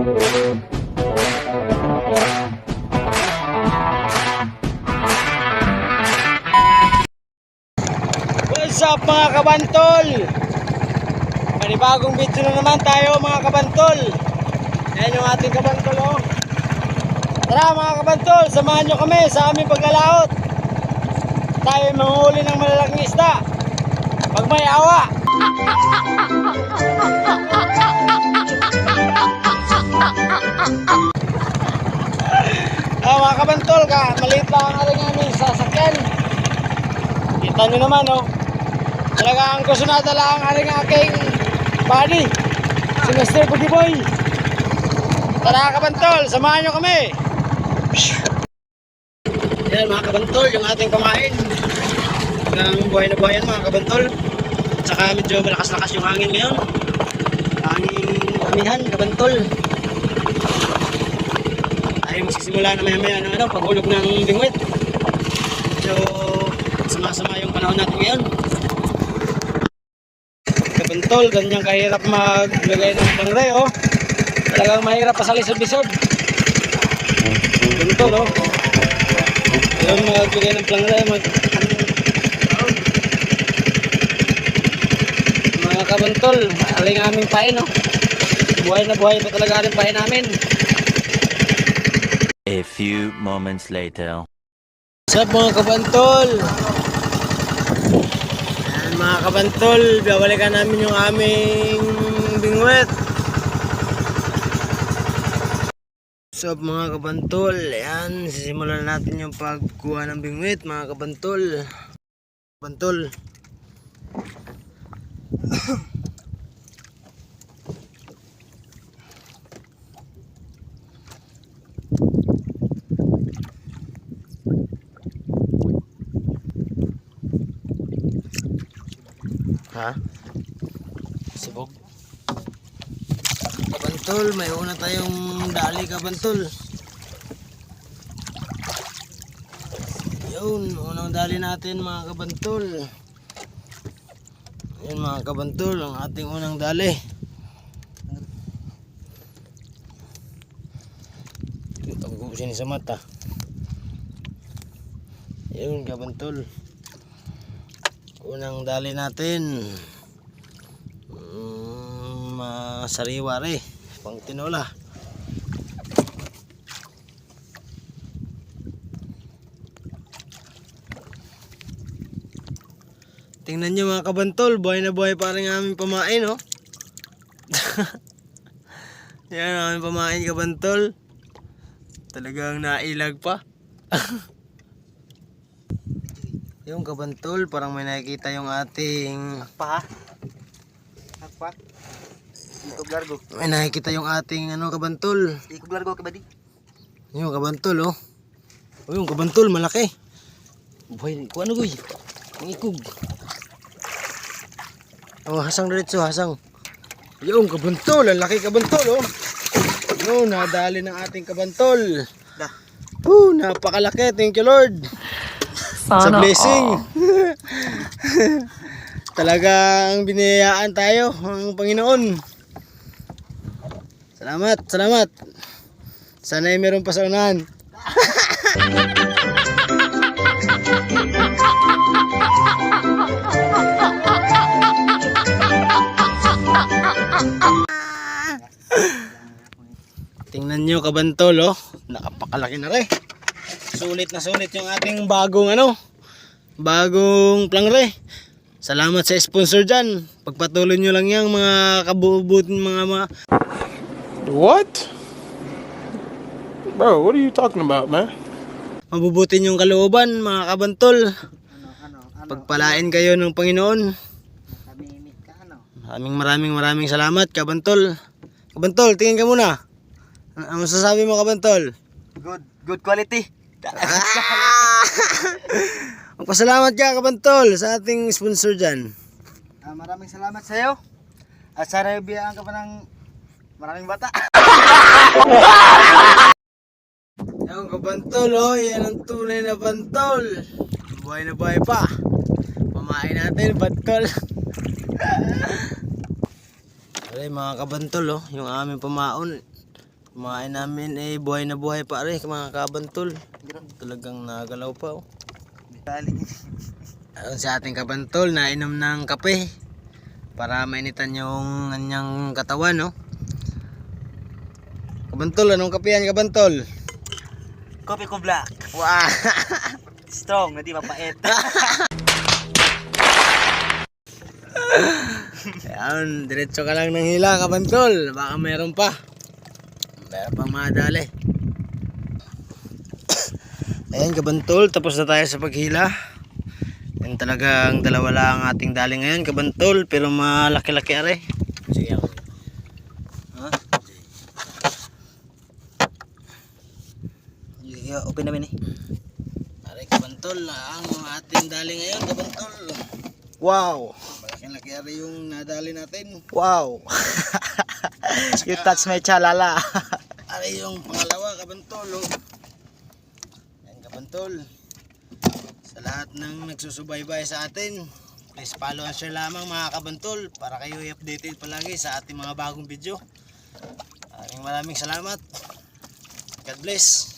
What's up mga kabantol? Panibagong video na naman tayo mga kabantol. Ayan yung ating kabantol oh. Tara mga kabantol, samahan nyo kami sa aming paglalaot. Tayo manghuli ng malalaking isda pag may awa. Mga kabantol, maliit lang ang ating aming sasakyan. Kita nyo naman oh. Talagang gusto na dala ang aking body, si Mr. Boogie Boy. Tara kabantol, samahan nyo kami. Yan mga kabantol, yung ating pamain ng buhay na buhayan mga kabantol. Tsaka medyo malakas-lakas yung hangin ngayon. Hangin amihan kabantol. Tayo magsisimula na maya-maya ng paghulog ng bingwit. Medyo sama-sama yung panahon natin ngayon. Kabantol, ganyang kahirap maglagay ng pangre oh. Talagang mahirap pa sa lisod-lisod. Kabantol oh. Ayun maglagay ng pangre mga kabantol, aling aming pain oh. Buhay na buhay pa talaga aling pain namin. A few moments later. What's up mga kabantol? Ayan mga kabantol, babalikan namin yung aming bingwit. What's up mga kabantol? Ayan, sisimulan natin yung pagkuha ng bingwit mga kabantol. Kabantol. Ha? Sibog. Kabantol, may una tayong dali kabantol. Yun, unang dali natin mga kabantol. Yun mga kabantol, ang ating unang dali. Ito ko sini sa mata. Yun kabantol, unang dali natin. Masariwa rin, pang tinola. Tingnan nyo mga kabantol, buhay na buhay pa rin aming pamain oh. Yan ang aming pamain kabantol. Talagang nailag pa. Yung kabantol, parang may nakikita yung ating Hakpa. Ikog largo. May nakikita yung ating kabantol. Ikog largo ka ba di? Yung kabantol oh. Oh yung kabantol malaki. Buhay ko ano guy. Ang ikog. Oh hasang diretso hasang. Yung kabantol, ang laki kabantol oh. Yun, nadali ng ating kabantol. Dah. Napakalaki. Thank you Lord. Sa blessing. Talagang biniyayaan tayo ng Panginoon. Salamat, salamat. Sana ay meron pa sa unahan. Tingnan nyo kabantol oh. Nakapakalaki na rin. Sulit na sulit yung ating bagong bagong plangre. Salamat sa sponsor dyan. Pagpatuloy nyo lang yan mga kabubutin mga What? Bro, what are you talking about, man? mabubutin yung kalooban mga kabantol. Pagpalain kayo ng Panginoon. Namimit ka ano? Maraming salamat kabantol. Kabantol, tingin ka muna. Ano masasabi mo kabantol? Good quality. Magpasalamat ka kabantol sa ating sponsor dyan. Maraming salamat sa iyo. At sana biyaan ka pa ng maraming bata. Yung kabantol oh, yan ang tunay na bantol. Buhay na buhay pa. Pamain natin bantol. Ay mga kabantol oh, yung aming pamaon. Kumain namin buhay na buhay pa rin mga kabantol. Talagang nagalaw pa oh. Taling. Ayun si ating kabantol, nainom ng kape para mainitan yung kanyang katawan, no? Kabantol, anong kape yan, kabantol? Kopi ko black. Wow! Strong, hindi mapait. Ayan, diretso ka lang ng hila, kabantol. Baka meron pa. Meron pang madali. Ayan, kabantol, tapos na tayo sa paghila. Yan talagang dalawa lang ang ating dali ngayon, kabantol, pero malaki-laki are. Sige ako. Ha? Sige, open namin eh. Are, kabantol, ang ating dali ngayon, kabantol. Wow. Malaki-laki are yung nadali natin. Wow. You touch my chalala. Are yung pangalawa, kabantol. Oh. Yan, kabantol. Sa lahat ng nagsusubaybay sa atin, please follow and share lamang mga kabantol para kayo i-updated palagi sa ating mga bagong video. Maraming salamat. God bless.